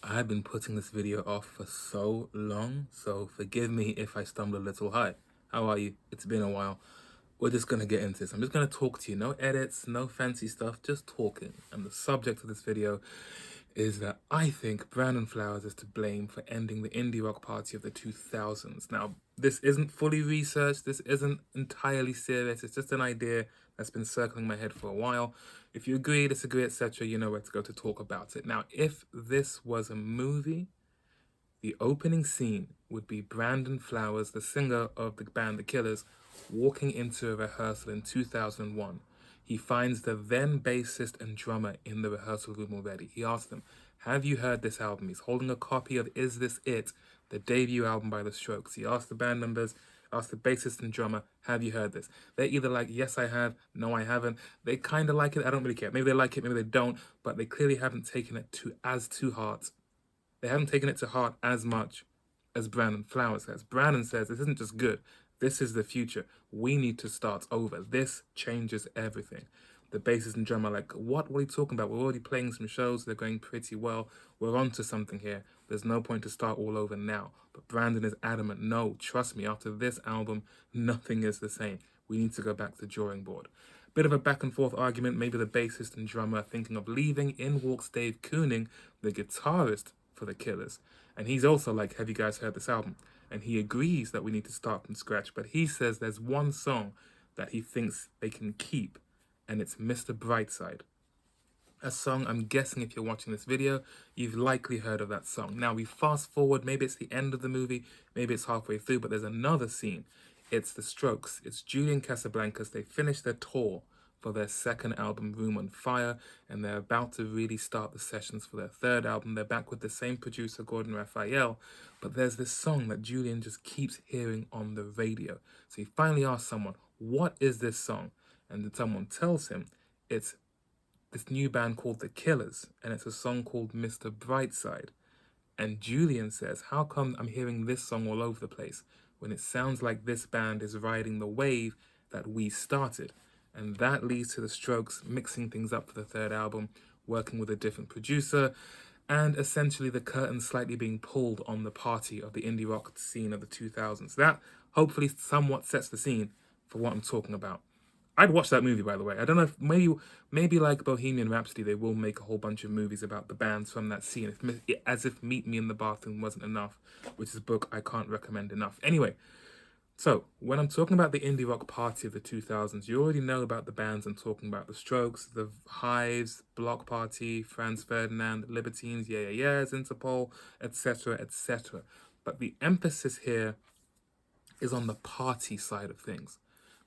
I've been putting this video off for so long, so forgive me if I stumble a little. Hi, how are you? It's been a while. We're just gonna get into this. I'm just gonna talk to you. No edits, no fancy stuff, just talking. And the subject of this video is that I think Brandon Flowers is to blame for ending the indie rock party of the 2000s. Now, this isn't fully researched, this isn't entirely serious, it's just an idea that's been circling my head for a while. If you agree, disagree, etc., you know where to go to talk about it. Now, if this was a movie, the opening scene would be Brandon Flowers, the singer of the band The Killers, walking into a rehearsal in 2001. He finds the then bassist and drummer in the rehearsal room already. He asks them, "Have you heard this album?" He's holding a copy of Is This It?, the debut album by The Strokes. He asks the band members, asks the bassist and drummer, "Have you heard this?" They're either like, "Yes, I have," "No, I haven't." They kind of like it, I don't really care. Maybe they like it, maybe they don't, but they clearly haven't taken it to heart. They haven't taken it to heart as much as Brandon Flowers has. Brandon says, "This isn't just good. This is the future. We need to start over. This changes everything." The bassist and drummer are like, what are you talking about? We're already playing some shows. They're going pretty well. We're on to something here. There's no point to start all over now. But Brandon is adamant. No, trust me, after this album, nothing is the same. We need to go back to the drawing board. Bit of a back and forth argument. Maybe the bassist and drummer are thinking of leaving. In walks Dave Kooning, the guitarist for The Killers. And he's also like, "Have you guys heard this album?" And he agrees that we need to start from scratch. But he says there's one song that he thinks they can keep, and it's Mr. Brightside. A song, I'm guessing if you're watching this video, you've likely heard of that song. Now we fast forward, maybe it's the end of the movie, maybe it's halfway through, but there's another scene. It's the Strokes, it's Julian Casablancas. They finished their tour for their second album, Room on Fire, and they're about to really start the sessions for their third album. They're back with the same producer, Gordon Raphael, but there's this song that Julian just keeps hearing on the radio. So he finally asks someone, "What is this song?" And then someone tells him it's this new band called The Killers, and it's a song called Mr. Brightside. And Julian says, "How come I'm hearing this song all over the place when it sounds like this band is riding the wave that we started?" And that leads to the Strokes mixing things up for the third album, working with a different producer, and essentially the curtain slightly being pulled on the party of the indie rock scene of the 2000s. That hopefully somewhat sets the scene for what I'm talking about. I'd watch that movie, by the way. I don't know if maybe like Bohemian Rhapsody, they will make a whole bunch of movies about the bands from that scene. As if Meet Me in the Bathroom wasn't enough, which is a book I can't recommend enough. Anyway, so when I'm talking about the indie rock party of the 2000s, you already know about the bands I'm talking about: the Strokes, the Hives, Block Party, Franz Ferdinand, Libertines, Yeah Yeah Yeahs, Interpol, etc., etc. But the emphasis here is on the party side of things.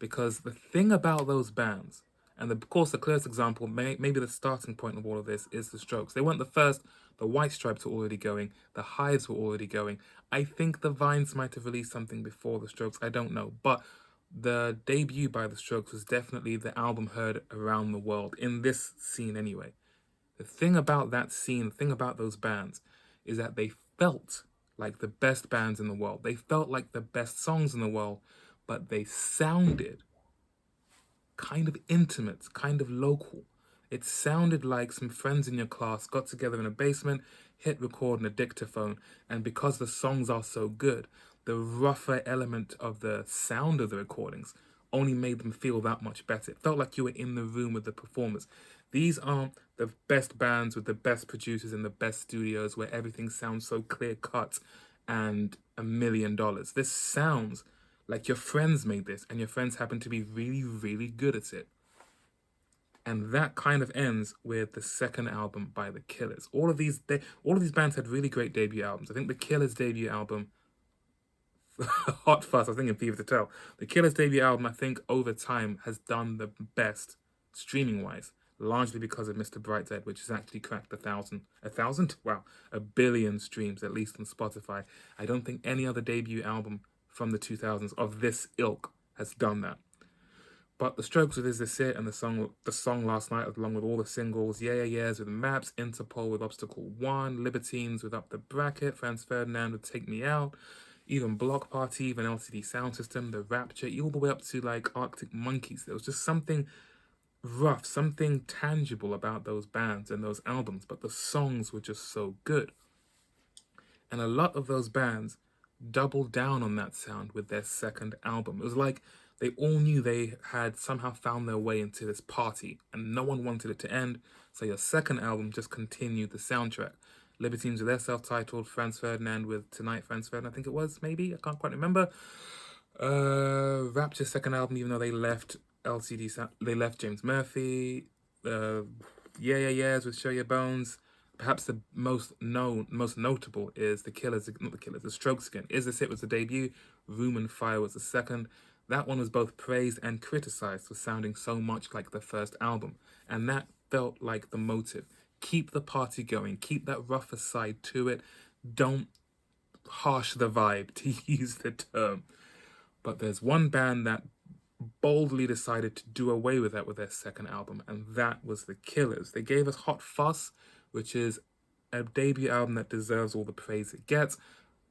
Because the thing about those bands, and of course the clearest example, maybe the starting point of all of this, is the Strokes. They weren't the first. The White Stripes were already going. The Hives were already going. I think the Vines might have released something before the Strokes. I don't know. But the debut by the Strokes was definitely the album heard around the world, in this scene anyway. The thing about that scene, the thing about those bands, is that they felt like the best bands in the world. They felt like the best songs in the world, but they sounded kind of intimate, kind of local. It sounded like some friends in your class got together in a basement, hit record on a dictaphone, and because the songs are so good, the rougher element of the sound of the recordings only made them feel that much better. It felt like you were in the room with the performers. These aren't the best bands with the best producers in the best studios where everything sounds so clear cut and $1 million. This sounds like your friends made this, and your friends happen to be really, really good at it. And that kind of ends with the second album by The Killers. All of these bands had really great debut albums. I think The Killers' debut album, Hot Fuzz, I was thinking Fever to Tell. The Killers' debut album, I think, over time, has done the best streaming-wise, largely because of Mr. Brightside, which has actually cracked 1,000. 1,000? Wow. 1 billion streams, at least on Spotify. I don't think any other debut album from the 2000s of this ilk has done that. But the Strokes with Is This It, and the song Last Night, along with all the singles: Yeah Yeah Yeahs with Maps, Interpol with Obstacle 1, Libertines with Up the Bracket, Franz Ferdinand with Take Me Out, even Block Party, even LCD Sound System, The Rapture, all the way up to like Arctic Monkeys. There was just something rough, something tangible about those bands and those albums, but the songs were just so good. And a lot of those bands doubled down on that sound with their second album. It was like they all knew they had somehow found their way into this party and no one wanted it to end. So your second album just continued the soundtrack. Libertines with their self-titled, Franz Ferdinand with Tonight Franz Ferdinand, I think it was, maybe, I can't quite remember. Rapture's second album, even though they left they left James Murphy. Yeah Yeah Yeahs with Show Your Bones. Perhaps the most notable is The Killers, not The Killers, The Strokes again. Is This It was the debut, Room and Fire was the second. That one was both praised and criticized for sounding so much like the first album. And that felt like the motive. Keep the party going, keep that rougher side to it. Don't harsh the vibe, to use the term. But there's one band that boldly decided to do away with that with their second album, and that was The Killers. They gave us Hot Fuss, which is a debut album that deserves all the praise it gets.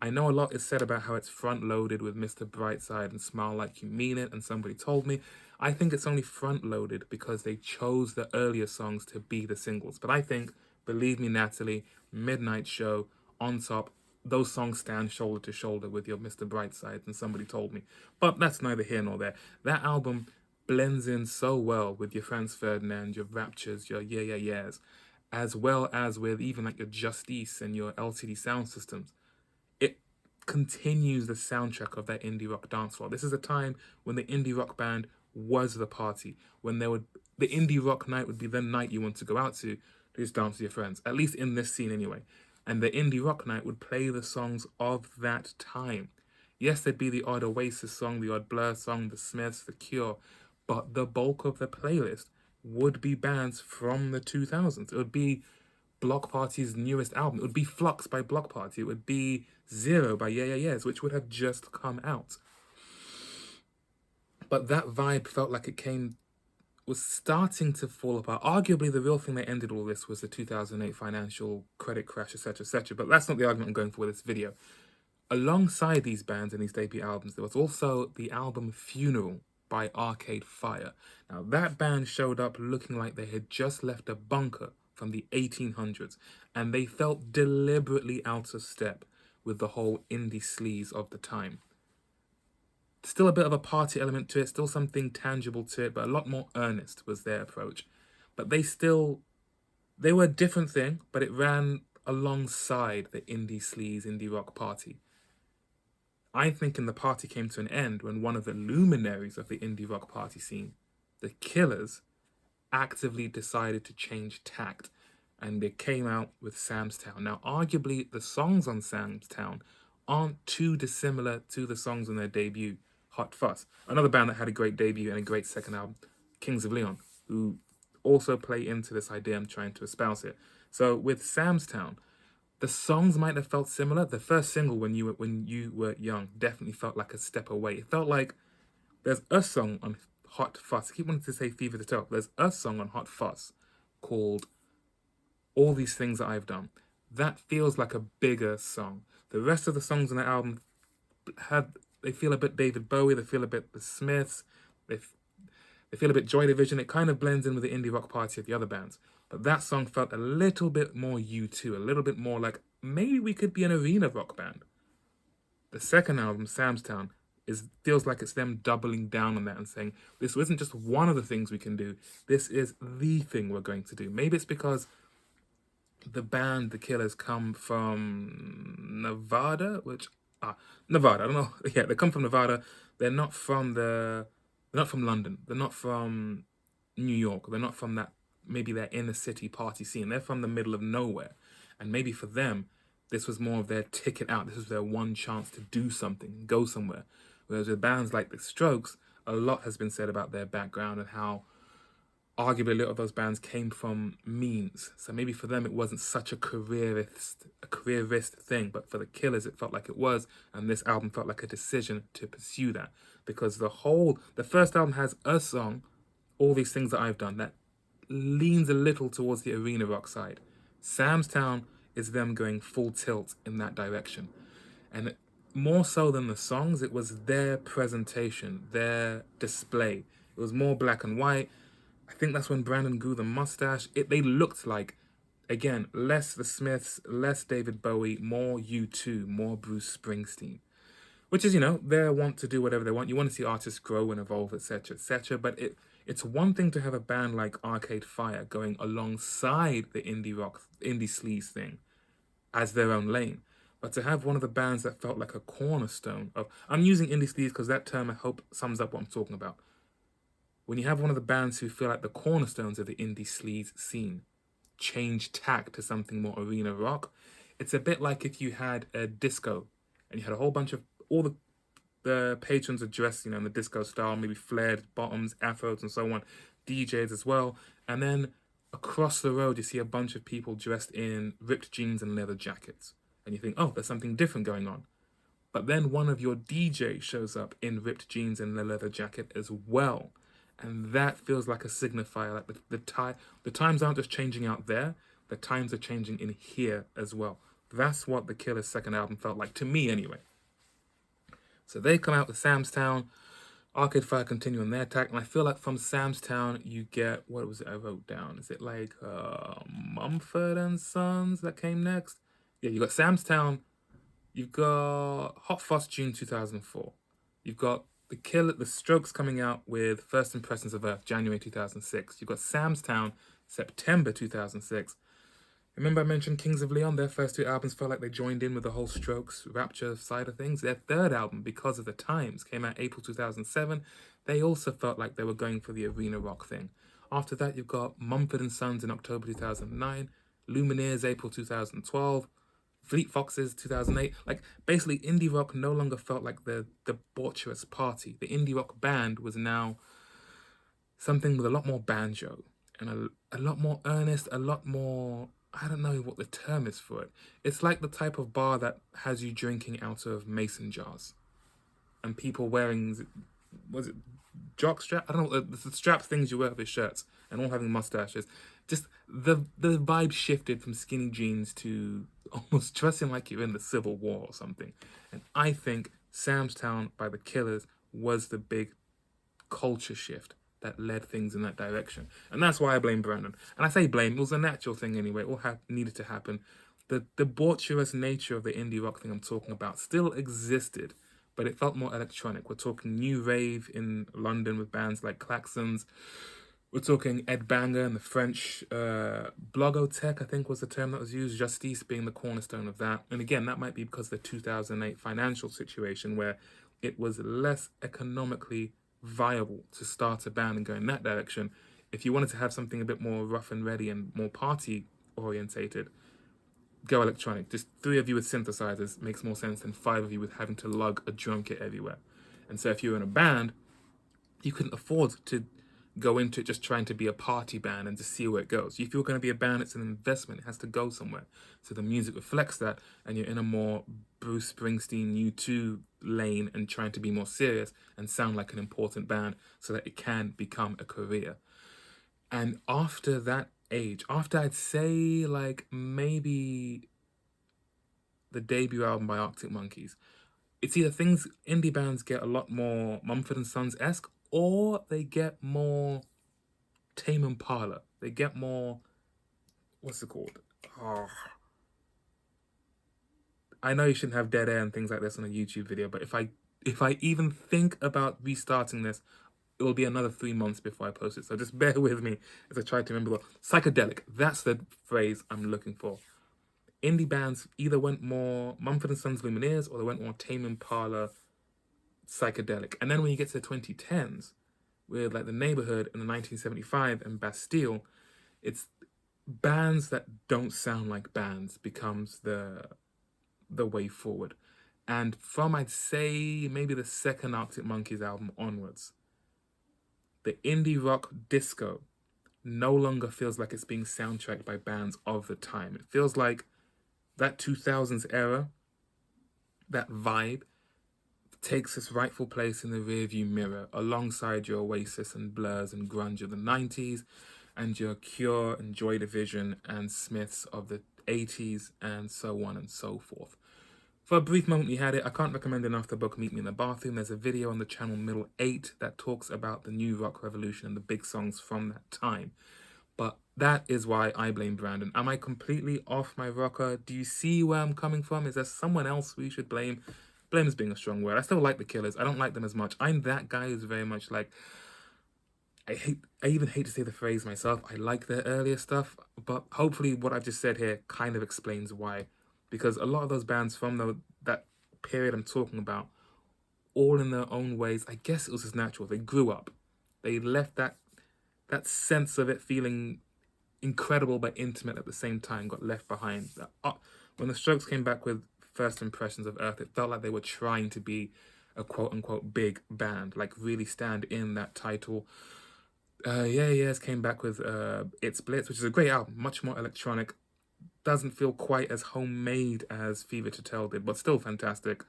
I know a lot is said about how it's front-loaded with Mr. Brightside and Smile Like You Mean It, and Somebody Told Me. I think it's only front-loaded because they chose the earlier songs to be the singles. But I think, Believe Me Natalie, Midnight Show, On Top, those songs stand shoulder to shoulder with your Mr. Brightside and Somebody Told Me. But that's neither here nor there. That album blends in so well with your Franz Ferdinand, your Raptures, your Yeah Yeah Yeahs, as well as with even like your Justice and your LCD Sound Systems. It continues the soundtrack of that indie rock dance floor. This is a time when the indie rock band was the party, when the indie rock night would be the night you want to go out to just dance with your friends, at least in this scene anyway. And the indie rock night would play the songs of that time. Yes, there'd be the odd Oasis song, the odd Blur song, the Smiths, the Cure, but the bulk of the playlist would be bands from the 2000s. It would be Block Party's newest album. It would be Flux by Block Party. It would be Zero by Yeah Yeah Yeahs, which would have just come out. But that vibe felt like was starting to fall apart. Arguably, the real thing that ended all this was the 2008 financial credit crash, etc., etc. But that's not the argument I'm going for with this video. Alongside these bands and these debut albums, there was also the album Funeral by Arcade Fire. Now, that band showed up looking like they had just left a bunker from the 1800s, and they felt deliberately out of step with the whole indie sleaze of the time. Still a bit of a party element to it, still something tangible to it, but a lot more earnest was their approach. But they were a different thing, but it ran alongside the indie sleaze, indie rock party. I think the party came to an end when one of the luminaries of the indie rock party scene, the Killers, actively decided to change tact, and they came out with Sam's Town. Now, arguably, the songs on Sam's Town aren't too dissimilar to the songs on their debut, Hot Fuss. Another band that had a great debut and a great second album, Kings of Leon, who also play into this idea I'm trying to espouse here. So with Sam's Town, the songs might have felt similar. The first single, When You Were Young, definitely felt like a step away. It felt like there's a song on Hot Fuss. I keep wanting to say Fever to Tell. There's a song on Hot Fuss called All These Things That I've Done. That feels like a bigger song. The rest of the songs on the album they feel a bit David Bowie, they feel a bit The Smiths, they feel a bit Joy Division. It kind of blends in with the indie rock party of the other bands. But that song felt a little bit more U2, a little bit more like maybe we could be an arena rock band. The second album, Sam's Town, feels like it's them doubling down on that and saying, this isn't just one of the things we can do, this is the thing we're going to do. Maybe it's because the band, the Killers, come from Nevada, Nevada, I don't know. Yeah, they come from Nevada. They're not from London. They're not from New York. They're not from maybe their inner city party scene. They're from the middle of nowhere. And maybe for them, this was more of their ticket out. This was their one chance to do something, go somewhere. Whereas with bands like The Strokes, a lot has been said about their background and how arguably a lot of those bands came from means. So maybe for them it wasn't such a careerist thing, but for the Killers it felt like it was, and this album felt like a decision to pursue that. Because the first album has a song, All These Things That I've Done, that leans a little towards the arena rock side. Sam's Town is them going full tilt in that direction. And more so than the songs, it was their presentation, their display. It was more black and white. I think that's when Brandon grew the mustache. They looked like Again, less the Smiths, less David Bowie, more U2, more Bruce Springsteen. Which is, they want to do whatever they want. You want to see artists grow and evolve, etc., etc. But it's one thing to have a band like Arcade Fire going alongside the indie rock, indie sleaze thing as their own lane. But to have one of the bands that felt like a cornerstone of... I'm using indie sleaze because that term, I hope, sums up what I'm talking about. When you have one of the bands who feel like the cornerstones of the indie sleaze scene change tack to something more arena rock, it's a bit like if you had a disco and you had a whole bunch of... all the patrons are dressed, in the disco style, maybe flared bottoms, afros, and so on, DJs as well. And then across the road, you see a bunch of people dressed in ripped jeans and leather jackets. And you think, oh, there's something different going on. But then one of your DJs shows up in ripped jeans and a leather jacket as well. And that feels like a signifier. Like the times aren't just changing out there, the times are changing in here as well. That's what the Killers' second album felt like, to me anyway. So they come out with Sam's Town, Arcade Fire continue on their attack, and I feel like from Sam's Town you get, what was it I wrote down? Is it like Mumford and Sons that came next? Yeah, you got Sam's Town, you've got Hot Fuss June 2004, you've got the Strokes coming out with First Impressions of Earth January 2006, you've got Sam's Town September 2006. Remember I mentioned Kings of Leon? Their first two albums felt like they joined in with the whole Strokes Rapture side of things. Their third album, Because of the Times, came out April 2007. They also felt like they were going for the arena rock thing. After that, you've got Mumford and Sons in October 2009, Lumineers April 2012, Fleet Foxes 2008. Like, basically, indie rock no longer felt like the debaucherous party. The indie rock band was now something with a lot more banjo and a lot more earnest, a lot more... I don't know what the term is for it. It's like the type of bar that has you drinking out of mason jars. And people wearing, was it jock strap? I don't know, the strap things you wear with shirts. And all having mustaches. Just the vibe shifted from skinny jeans to almost dressing like you're in the Civil War or something. And I think Sam's Town by the Killers was the big culture shift that led things in that direction. And that's why I blame Brandon. And I say blame, it was a natural thing anyway. It all needed to happen. The debaucherous nature of the indie rock thing I'm talking about still existed, but it felt more electronic. We're talking new rave in London with bands like Klaxons. We're talking Ed Banger and the French blogotech, I think was the term that was used, Justice being the cornerstone of that. And again, that might be because of the 2008 financial situation where it was less economically viable to start a band and go in that direction. If you wanted to have something a bit more rough and ready and more party orientated, go electronic. Just 3 of you with synthesizers makes more sense than 5 of you with having to lug a drum kit everywhere. And so if you were in a band, you couldn't afford to go into it just trying to be a party band and just see where it goes. If you're going to be a band, it's an investment. It has to go somewhere. So the music reflects that, and you're in a more Bruce Springsteen U2 lane and trying to be more serious and sound like an important band so that it can become a career. And after that age, after I'd say like maybe the debut album by Arctic Monkeys, it's either things, indie bands get a lot more Mumford and Sons-esque, or they get more Tame Impala. They get more, what's it called? Oh. I know you shouldn't have dead air and things like this on a YouTube video, but if I even think about restarting this, it will be another 3 months before I post it. So just bear with me as I try to remember. Psychedelic, that's the phrase I'm looking for. Indie bands either went more Mumford & Sons Lumineers, or they went more Tame Impala psychedelic. And then when you get to the 2010s, with like The Neighborhood and the 1975 and Bastille, it's bands that don't sound like bands becomes the way forward. And from, I'd say, maybe the second Arctic Monkeys album onwards, the indie rock disco no longer feels like it's being soundtracked by bands of the time. It feels like that 2000s era, that vibe, takes its rightful place in the rearview mirror alongside your Oasis and Blurs and grunge of the 90s and your Cure and Joy Division and Smiths of the 80s and so on and so forth. For a brief moment we had it. I can't recommend enough the book Meet Me in the Bathroom. There's a video on the channel Middle 8 that talks about the new rock revolution and the big songs from that time. But that is why I blame Brandon. Am I completely off my rocker? Do you see where I'm coming from? Is there someone else we should blame? Blame is being a strong word. I still like the Killers. I don't like them as much. I'm that guy who's very much like, I even hate to say the phrase myself. I like their earlier stuff, but hopefully what I've just said here kind of explains why. Because a lot of those bands from that period I'm talking about, all in their own ways, I guess it was just natural. They grew up. They left that sense of it feeling incredible but intimate at the same time, got left behind. When the Strokes came back with First Impressions of Earth, it felt like they were trying to be a quote-unquote big band, like really stand in that title. Yeah came back with It's Blitz, which is a great album, much more electronic. Doesn't feel quite as homemade as Fever to Tell did, but still fantastic.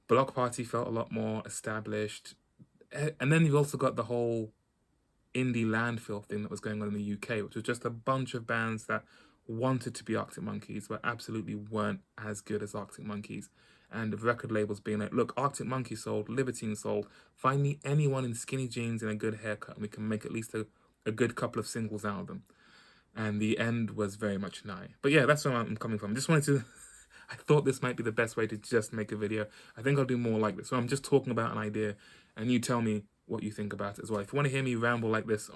Block Party felt a lot more established. And then you've also got the whole indie landfill thing that was going on in the UK, which was just a bunch of bands that wanted to be Arctic Monkeys, but absolutely weren't as good as Arctic Monkeys. And record labels being like, look, Arctic Monkey sold, Libertine sold, find me anyone in skinny jeans and a good haircut, and we can make at least a good couple of singles out of them. And the end was very much nigh. But yeah, that's where I'm coming from. I just wanted to, I thought this might be the best way to just make a video. I think I'll do more like this. So I'm just talking about an idea, and you tell me what you think about it as well. If you want to hear me ramble like this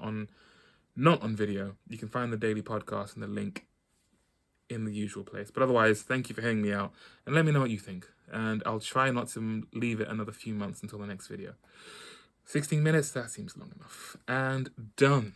not on video, you can find the daily podcast and the link in the usual place. But otherwise, thank you for hearing me out, and let me know what you think. And I'll try not to leave it another few months until the next video. 16 minutes, that seems long enough. And done.